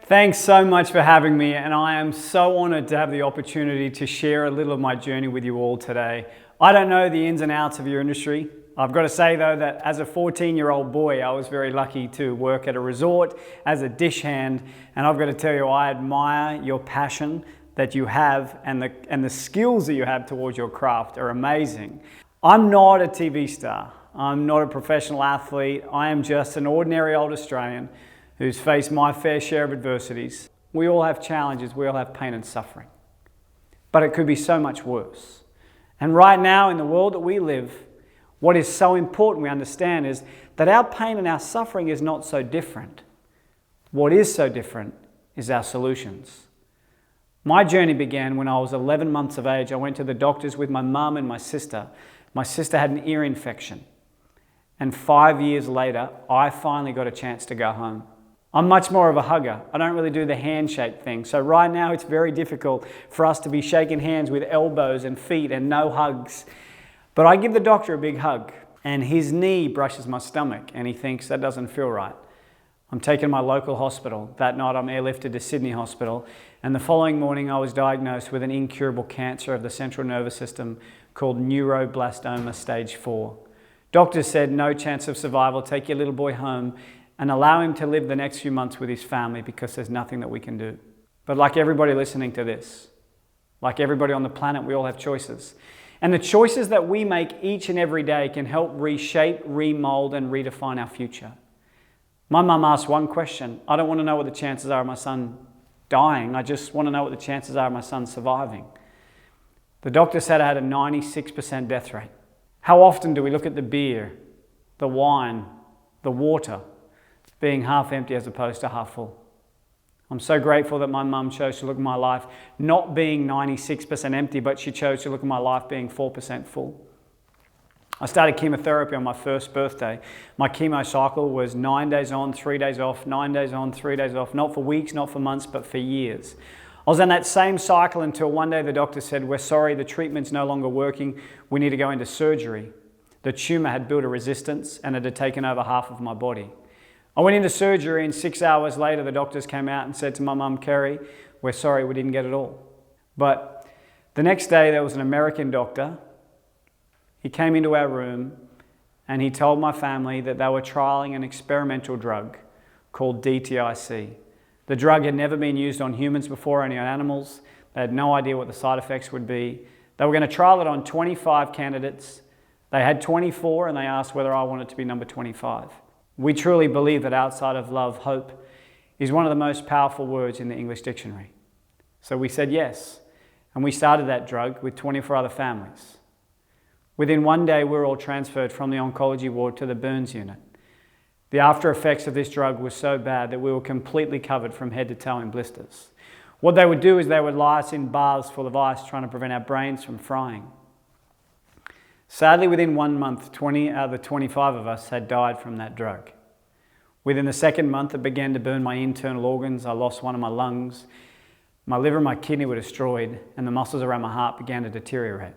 Thanks so much for having me, and I am so honored to have the opportunity to share a little of my journey with you all today. I don't know the ins and outs of your industry. I've got to say though that as a 14-year-old boy, I was very lucky to work at a resort as a dish hand, and I've got to tell you, I admire your passion that you have and the skills that you have towards your craft are amazing. I'm not a TV star. I'm not a professional athlete. I am just an ordinary old Australian who's faced my fair share of adversities. We all have challenges, we all have pain and suffering. But it could be so much worse. And right now in the world that we live, what is so important we understand is that our pain and our suffering is not so different. What is so different is our solutions. My journey began when I was 11 months of age. I went to the doctors with my mum and my sister. My sister had an ear infection. And 5 years later, I finally got a chance to go home. I'm much more of a hugger. I don't really do the handshake thing. So right now it's very difficult for us to be shaking hands with elbows and feet and no hugs. But I give the doctor a big hug and his knee brushes my stomach and he thinks that doesn't feel right. I'm taken to my local hospital. That night I'm airlifted to Sydney Hospital, and the following morning I was diagnosed with an incurable cancer of the central nervous system called neuroblastoma stage 4. Doctors said no chance of survival, take your little boy home and allow him to live the next few months with his family because there's nothing that we can do. But like everybody listening to this, like everybody on the planet, we all have choices. And the choices that we make each and every day can help reshape, remold and redefine our future. My mum asked one question. I don't want to know what the chances are of my son dying. I just want to know what the chances are of my son surviving. The doctor said I had a 96% death rate. How often do we look at the beer, the wine, the water being half empty as opposed to half full? I'm so grateful that my mum chose to look at my life not being 96% empty, but she chose to look at my life being 4% full. I started chemotherapy on my first birthday. My chemo cycle was 9 days on, 3 days off, 9 days on, 3 days off, not for weeks, not for months, but for years. I was on that same cycle until one day the doctor said, "We're sorry, the treatment's no longer working. We need to go into surgery." The tumor had built a resistance and it had taken over half of my body. I went into surgery and 6 hours later the doctors came out and said to my mum, "Kerry, we're sorry, we didn't get it all." But the next day there was an American doctor. He came into our room and he told my family that they were trialing an experimental drug called DTIC. The drug had never been used on humans before, only on animals. They had no idea what the side effects would be. They were going to trial it on 25 candidates. They had 24 and they asked whether I wanted to be number 25. We truly believe that outside of love, hope is one of the most powerful words in the English dictionary. So we said yes, and we started that drug with 24 other families. Within one day, we were all transferred from the oncology ward to the burns unit. The after effects of this drug were so bad that we were completely covered from head to toe in blisters. What they would do is they would lie us in baths full of ice, trying to prevent our brains from frying. Sadly, within 1 month, 20 out of the 25 of us had died from that drug. Within the second month, it began to burn my internal organs. I lost one of my lungs. My liver and my kidney were destroyed, and the muscles around my heart began to deteriorate.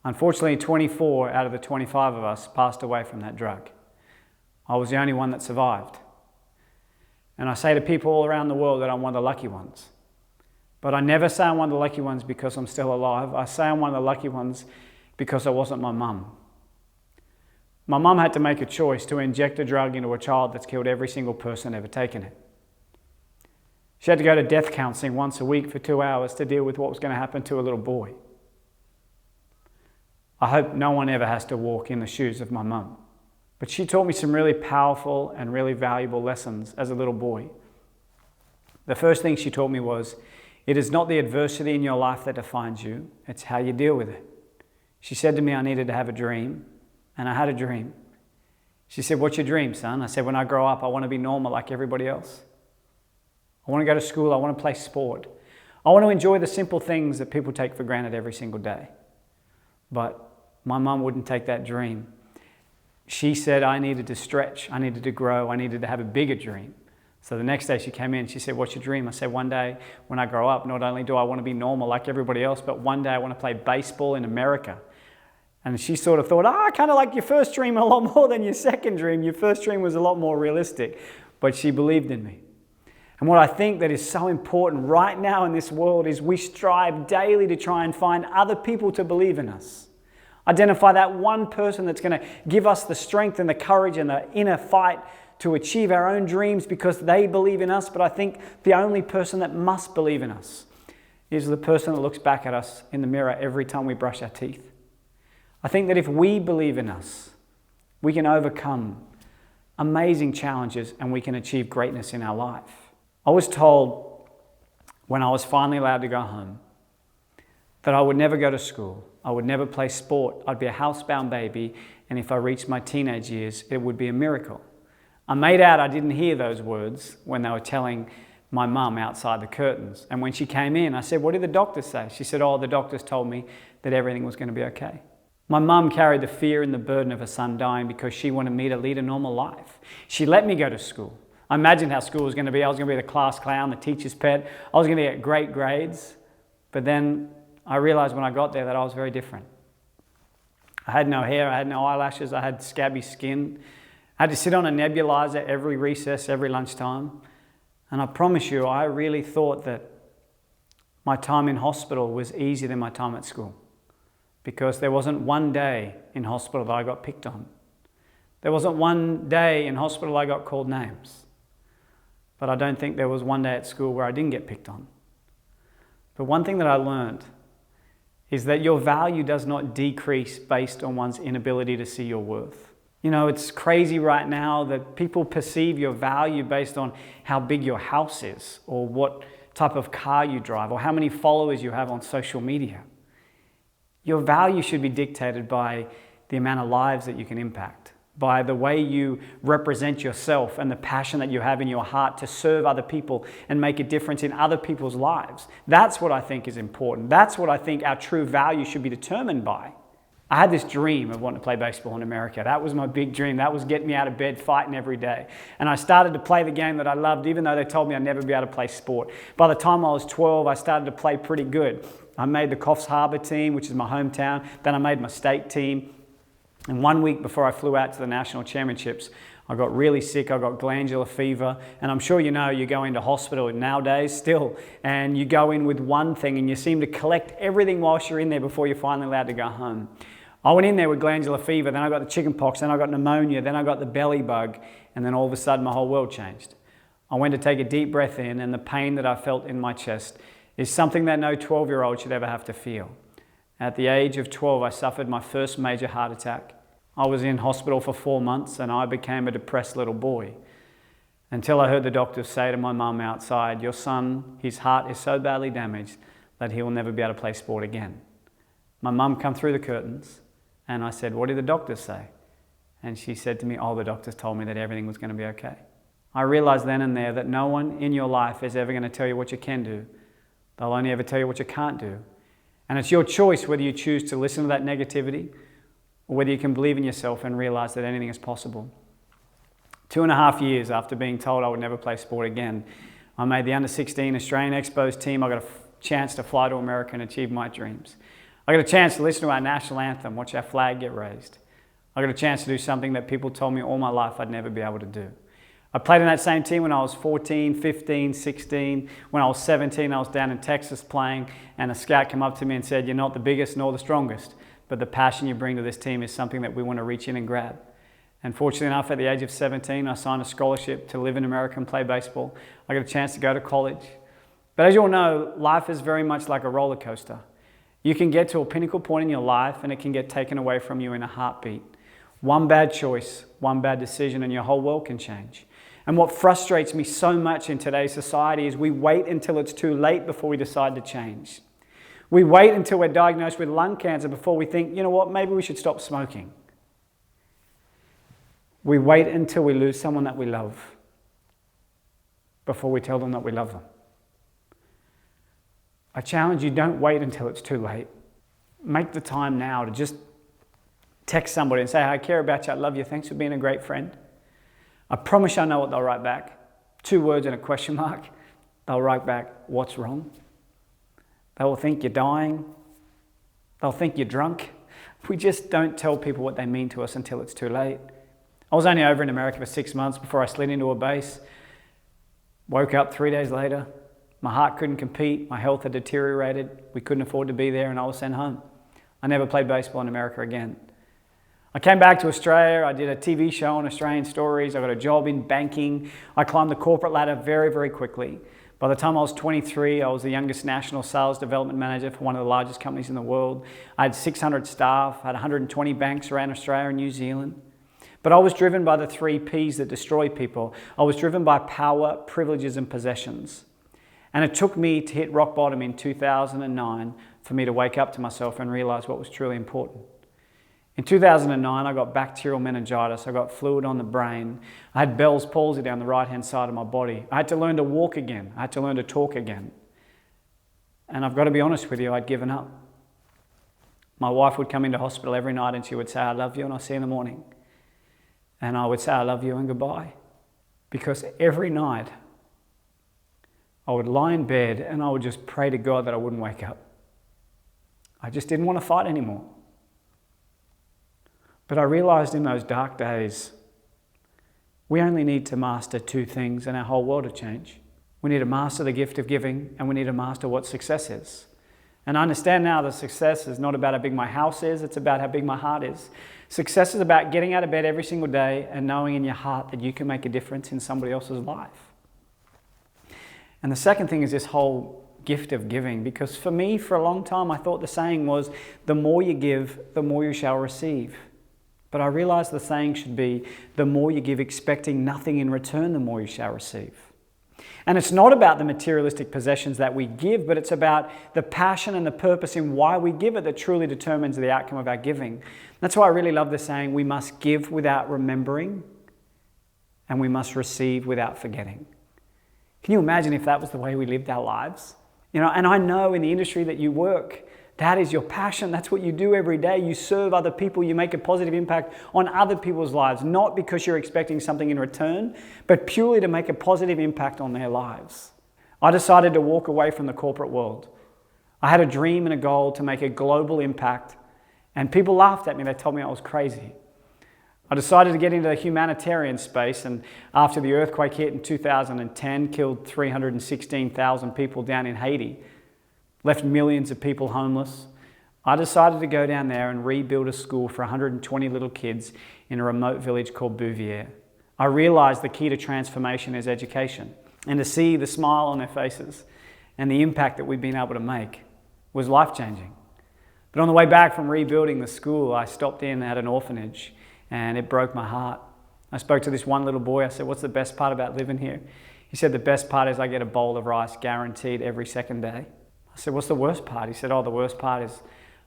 Unfortunately, 24 out of the 25 of us passed away from that drug. I was the only one that survived. And I say to people all around the world that I'm one of the lucky ones. But I never say I'm one of the lucky ones because I'm still alive. I say I'm one of the lucky ones because I wasn't my mum. My mum had to make a choice to inject a drug into a child that's killed every single person ever taken it. She had to go to death counselling once a week for 2 hours to deal with what was going to happen to a little boy. I hope no one ever has to walk in the shoes of my mum. But she taught me some really powerful and really valuable lessons as a little boy. The first thing she taught me was, it is not the adversity in your life that defines you, it's how you deal with it. She said to me I needed to have a dream, and I had a dream. She said, "What's your dream, son?" I said, "When I grow up, I want to be normal like everybody else. I want to go to school, I want to play sport. I want to enjoy the simple things that people take for granted every single day." But my mum wouldn't take that dream. She said I needed to stretch, I needed to grow, I needed to have a bigger dream. So the next day she came in, she said, "What's your dream?" I said, "One day when I grow up, not only do I want to be normal like everybody else, but one day I want to play baseball in America." And she sort of thought, I kind of like your first dream a lot more than your second dream. Your first dream was a lot more realistic. But she believed in me. And what I think that is so important right now in this world is we strive daily to try and find other people to believe in us. Identify that one person that's going to give us the strength and the courage and the inner fight to achieve our own dreams because they believe in us. But I think the only person that must believe in us is the person that looks back at us in the mirror every time we brush our teeth. I think that if we believe in us, we can overcome amazing challenges and we can achieve greatness in our life. I was told when I was finally allowed to go home that I would never go to school, I would never play sport, I'd be a housebound baby, and if I reached my teenage years, it would be a miracle. I made out I didn't hear those words when they were telling my mum outside the curtains. And when she came in, I said, "What did the doctors say?" She said, "Oh, the doctors told me that everything was going to be okay." My mum carried the fear and the burden of her son dying because she wanted me to lead a normal life. She let me go to school. I imagined how school was going to be. I was going to be the class clown, the teacher's pet. I was going to get great grades. But then I realized when I got there that I was very different. I had no hair, I had no eyelashes, I had scabby skin. I had to sit on a nebulizer every recess, every lunchtime. And I promise you, I really thought that my time in hospital was easier than my time at school, because there wasn't one day in hospital that I got picked on. There wasn't one day in hospital I got called names. But I don't think there was one day at school where I didn't get picked on. But one thing that I learned is that your value does not decrease based on one's inability to see your worth. You know, it's crazy right now that people perceive your value based on how big your house is, or what type of car you drive, or how many followers you have on social media. Your value should be dictated by the amount of lives that you can impact, by the way you represent yourself and the passion that you have in your heart to serve other people and make a difference in other people's lives. That's what I think is important. That's what I think our true value should be determined by. I had this dream of wanting to play baseball in America. That was my big dream. That was getting me out of bed fighting every day. And I started to play the game that I loved, even though they told me I'd never be able to play sport. By the time I was 12, I started to play pretty good. I made the Coffs Harbour team, which is my hometown. Then I made my state team. And 1 week before I flew out to the national championships, I got really sick. I got glandular fever. And I'm sure you know, you go into hospital nowadays still, and you go in with one thing and you seem to collect everything whilst you're in there before you're finally allowed to go home. I went in there with glandular fever, then I got the chicken pox, then I got pneumonia, then I got the belly bug, and then all of a sudden my whole world changed. I went to take a deep breath in, and the pain that I felt in my chest is something that no 12-year-old should ever have to feel. At the age of 12, I suffered my first major heart attack. I was in hospital for 4 months and I became a depressed little boy, until I heard the doctors say to my mum outside, "Your son, his heart is so badly damaged that he will never be able to play sport again." My mum come through the curtains and I said, "What did the doctors say?" And she said to me, "Oh, the doctors told me that everything was going to be okay." I realized then and there that no one in your life is ever going to tell you what you can do. They'll only ever tell you what you can't do. And it's your choice whether you choose to listen to that negativity or whether you can believe in yourself and realize that anything is possible. 2.5 years after being told I would never play sport again, I made the under-16 Australian Expos team. I got a chance to fly to America and achieve my dreams. I got a chance to listen to our national anthem, watch our flag get raised. I got a chance to do something that people told me all my life I'd never be able to do. I played in that same team when I was 14, 15, 16. When I was 17, I was down in Texas playing, and a scout came up to me and said, "You're not the biggest nor the strongest, but the passion you bring to this team is something that we want to reach in and grab." And fortunately enough, at the age of 17, I signed a scholarship to live in America and play baseball. I got a chance to go to college. But as you all know, life is very much like a roller coaster. You can get to a pinnacle point in your life and it can get taken away from you in a heartbeat. One bad choice, one bad decision, and your whole world can change. And what frustrates me so much in today's society is we wait until it's too late before we decide to change. We wait until we're diagnosed with lung cancer before we think, you know what, maybe we should stop smoking. We wait until we lose someone that we love before we tell them that we love them. I challenge you, don't wait until it's too late. Make the time now to just text somebody and say, "I care about you, I love you, thanks for being a great friend." I promise you I know what they'll write back. 2 words and a question mark. They'll write back, "What's wrong?" They will think you're dying. They'll think you're drunk. We just don't tell people what they mean to us until it's too late. I was only over in America for 6 months before I slid into a base. Woke up 3 days later. My heart couldn't compete. My health had deteriorated. We couldn't afford to be there, and I was sent home. I never played baseball in America again. I came back to Australia. I did a TV show on Australian stories. I got a job in banking. I climbed the corporate ladder very, very quickly. By the time I was 23, I was the youngest national sales development manager for one of the largest companies in the world. I had 600 staff, had 120 banks around Australia and New Zealand. But I was driven by the 3 Ps that destroy people. I was driven by power, privileges, and possessions. And it took me to hit rock bottom in 2009 for me to wake up to myself and realize what was truly important. In 2009, I got bacterial meningitis. I got fluid on the brain. I had Bell's palsy down the right-hand side of my body. I had to learn to walk again. I had to learn to talk again. And I've got to be honest with you, I'd given up. My wife would come into hospital every night and she would say, "I love you," and I'll see you in the morning. And I would say, "I love you," and goodbye. Because every night, I would lie in bed and I would just pray to God that I wouldn't wake up. I just didn't want to fight anymore. But I realized in those dark days, we only need to master 2 things and our whole world will change. We need to master the gift of giving, and we need to master what success is. And I understand now that success is not about how big my house is, it's about how big my heart is. Success is about getting out of bed every single day and knowing in your heart that you can make a difference in somebody else's life. And the second thing is this whole gift of giving, because for me, for a long time, I thought the saying was, the more you give, the more you shall receive. But I realized the saying should be, the more you give expecting nothing in return, the more you shall receive. And it's not about the materialistic possessions that we give, but it's about the passion and the purpose in why we give it that truly determines the outcome of our giving. That's why I really love the saying, we must give without remembering, and we must receive without forgetting. Can you imagine if that was the way we lived our lives? And I know in the industry that you work, that is your passion. That's what you do every day. You serve other people. You make a positive impact on other people's lives, not because you're expecting something in return, but purely to make a positive impact on their lives. I decided to walk away from the corporate world. I had a dream and a goal to make a global impact, and people laughed at me. They told me I was crazy. I decided to get into the humanitarian space, and after the earthquake hit in 2010, killed 316,000 people down in Haiti, left millions of people homeless, I decided to go down there and rebuild a school for 120 little kids in a remote village called Bouvier. I realized the key to transformation is education, and to see the smile on their faces and the impact that we've been able to make was life-changing. But on the way back from rebuilding the school, I stopped in at an orphanage, and it broke my heart. I spoke to this one little boy. I said, "What's the best part about living here?" He said, "The best part is I get a bowl of rice guaranteed every second day." I said, "What's the worst part?" He said, "Oh, the worst part is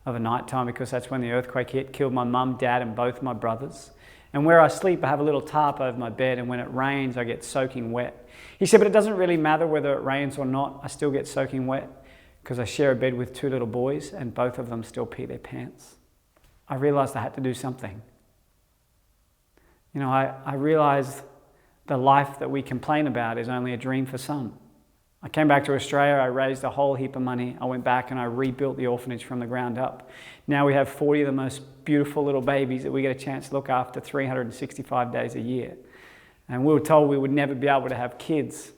of a night time, because that's when the earthquake hit, killed my mum, dad, and both my brothers. And where I sleep, I have a little tarp over my bed, and when it rains, I get soaking wet." He said, "But it doesn't really matter whether it rains or not. I still get soaking wet because I share a bed with 2 little boys, and both of them still pee their pants." I realized I had to do something. I realized the life that we complain about is only a dream for some. I came back to Australia, I raised a whole heap of money. I went back and I rebuilt the orphanage from the ground up. Now we have 40 of the most beautiful little babies that we get a chance to look after 365 days a year. And we were told we would never be able to have kids.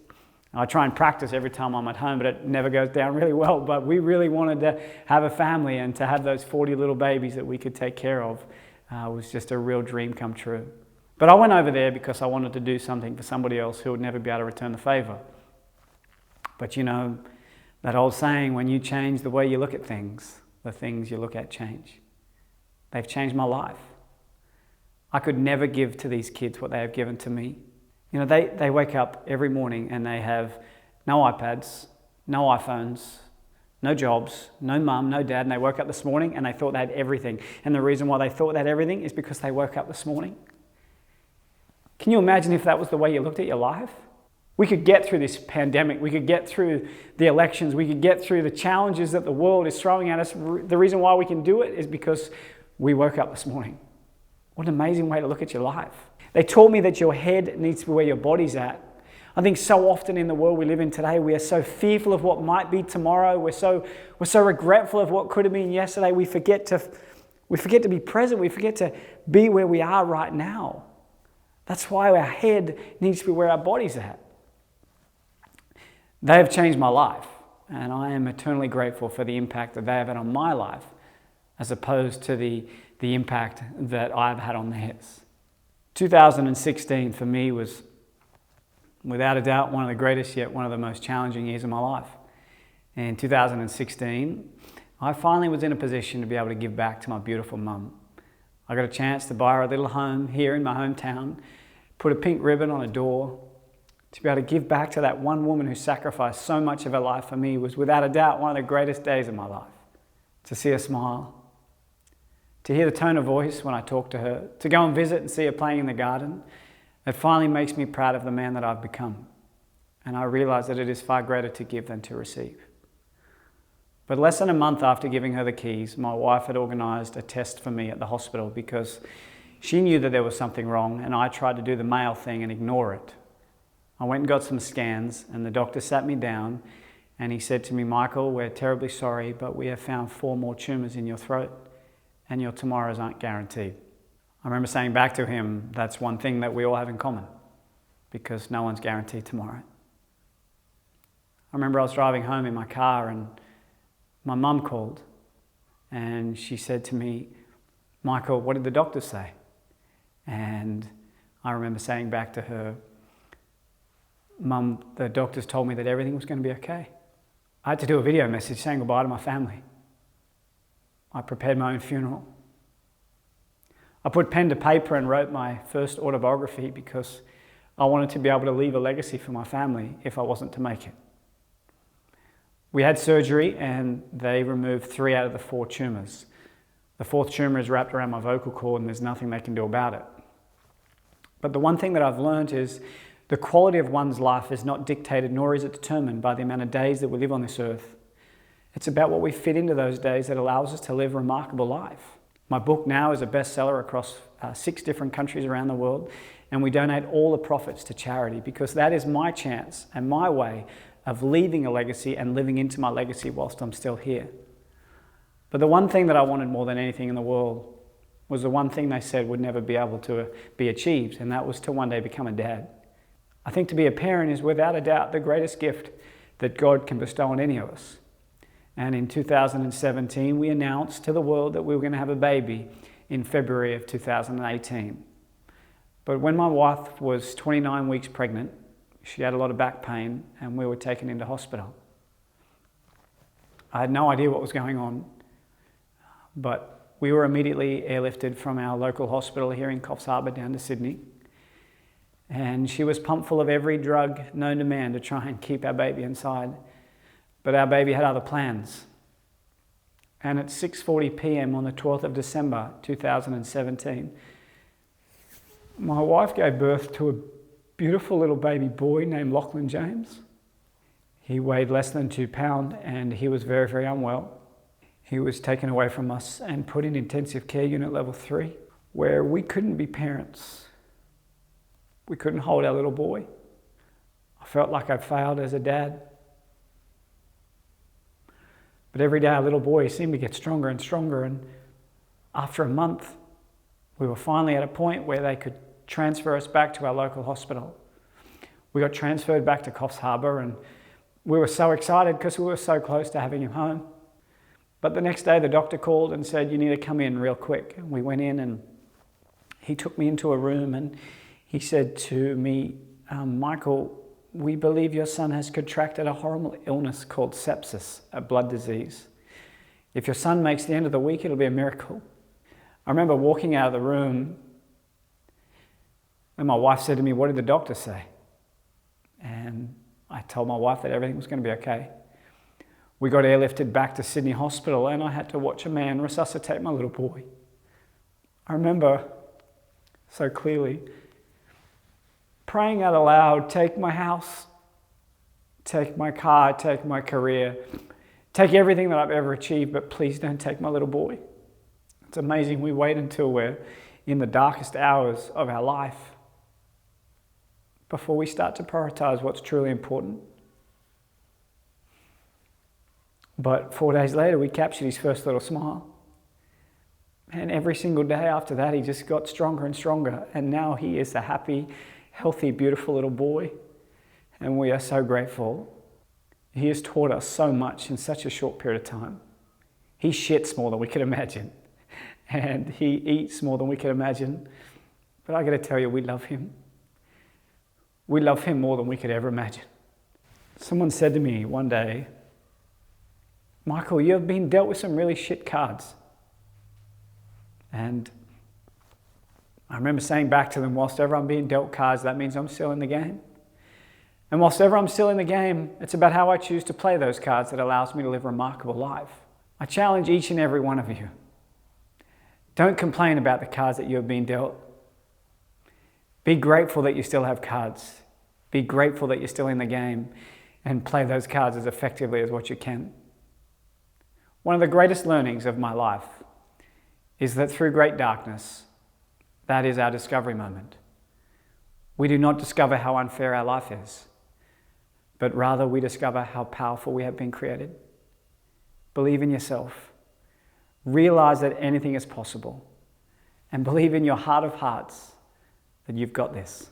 I try and practice every time I'm at home, but it never goes down really well. But we really wanted to have a family, and to have those 40 little babies that we could take care of was just a real dream come true. But I went over there because I wanted to do something for somebody else who would never be able to return the favor. But that old saying, when you change the way you look at things, the things you look at change. They've changed my life. I could never give to these kids what they have given to me. They wake up every morning and they have no iPads, no iPhones, no jobs, no mum, no dad, and they woke up this morning and they thought they had everything. And the reason why they thought they had everything is because they woke up this morning. Can you imagine if that was the way you looked at your life? We could get through this pandemic. We could get through the elections. We could get through the challenges that the world is throwing at us. The reason why we can do it is because we woke up this morning. What an amazing way to look at your life. They taught me that your head needs to be where your body's at. I think so often in the world we live in today, we are so fearful of what might be tomorrow. We're so regretful of what could have been yesterday. We forget to be present. We forget to be where we are right now. That's why our head needs to be where our body's at. They have changed my life, and I am eternally grateful for the impact that they have had on my life as opposed to the impact that I've had on theirs. 2016 for me was, without a doubt, one of the greatest yet one of the most challenging years of my life. In 2016, I finally was in a position to be able to give back to my beautiful mum. I got a chance to buy her a little home here in my hometown, put a pink ribbon on a door. To be able to give back to that one woman who sacrificed so much of her life for me was without a doubt one of the greatest days of my life. To see her smile, to hear the tone of voice when I talk to her, to go and visit and see her playing in the garden, it finally makes me proud of the man that I've become. And I realize that it is far greater to give than to receive. But less than a month after giving her the keys, my wife had organised a test for me at the hospital because she knew that there was something wrong, and I tried to do the male thing and ignore it. I went and got some scans, and the doctor sat me down and he said to me, "Michael, we're terribly sorry, but we have found 4 more tumours in your throat and your tomorrows aren't guaranteed." I remember saying back to him, that's one thing that we all have in common, because no one's guaranteed tomorrow. I remember I was driving home in my car and my mum called and she said to me, "Michael, what did the doctor say?" And I remember saying back to her, "Mum, the doctors told me that everything was going to be okay." I had to do a video message saying goodbye to my family. I prepared my own funeral. I put pen to paper and wrote my first autobiography because I wanted to be able to leave a legacy for my family if I wasn't to make it. We had surgery and they removed 3 out of the 4 tumours. The 4th tumour is wrapped around my vocal cord and there's nothing they can do about it. But the one thing that I've learned is the quality of one's life is not dictated, nor is it determined by the amount of days that we live on this earth. It's about what we fit into those days that allows us to live a remarkable life. My book now is a bestseller across 6 different countries around the world, and we donate all the profits to charity because that is my chance and my way of leaving a legacy and living into my legacy whilst I'm still here. But the one thing that I wanted more than anything in the world was the one thing they said would never be able to be achieved, and that was to one day become a dad. I think to be a parent is without a doubt the greatest gift that God can bestow on any of us. And in 2017, we announced to the world that we were going to have a baby in February of 2018. But when my wife was 29 weeks pregnant, she had a lot of back pain and we were taken into hospital. I had no idea what was going on, but we were immediately airlifted from our local hospital here in Coffs Harbour down to Sydney. And she was pumped full of every drug known to man to try and keep our baby inside. But our baby had other plans. And at 6:40 p.m. on the 12th of December 2017, my wife gave birth to a beautiful little baby boy named Lachlan James. He weighed less than 2 pounds and he was very, very unwell. He was taken away from us and put in intensive care unit level 3, where we couldn't be parents. We couldn't hold our little boy. I felt like I'd failed as a dad. But every day our little boy seemed to get stronger and stronger, and after a month we were finally at a point where they could transfer us back to our local hospital. We got transferred back to Coffs Harbour and we were so excited because we were so close to having him home. But the next day the doctor called and said, "You need to come in real quick." And we went in and he took me into a room and he said to me, "Michael, we believe your son has contracted a horrible illness called sepsis, a blood disease. If your son makes the end of the week, it'll be a miracle." I remember walking out of the room and my wife said to me, "What did the doctor say?" And I told my wife that everything was going to be okay. We got airlifted back to Sydney Hospital and I had to watch a man resuscitate my little boy. I remember so clearly praying out aloud, "Take my house, take my car, take my career, take everything that I've ever achieved, but please don't take my little boy." It's amazing we wait until we're in the darkest hours of our life before we start to prioritize what's truly important. But 4 days later, we captured his first little smile. And every single day after that, he just got stronger and stronger. And now he is a happy, healthy, beautiful little boy. And we are so grateful He has taught us so much in such a short period of time. He shits more than we could imagine. And he eats more than we could imagine. But I got to tell you, we love him. We love him more than we could ever imagine. Someone said to me one day, Michael, you have been dealt with some really shit cards. And I remember saying back to them, whilst ever I'm being dealt cards, that means I'm still in the game. And whilst ever I'm still in the game, it's about how I choose to play those cards that allows me to live a remarkable life. I challenge each and every one of you. Don't complain about the cards that you have been dealt. Be grateful that you still have cards. Be grateful that you're still in the game and play those cards as effectively as what you can. One of the greatest learnings of my life is that through great darkness, that is our discovery moment. We do not discover how unfair our life is, but rather we discover how powerful we have been created. Believe in yourself. Realize that anything is possible. And believe in your heart of hearts that you've got this.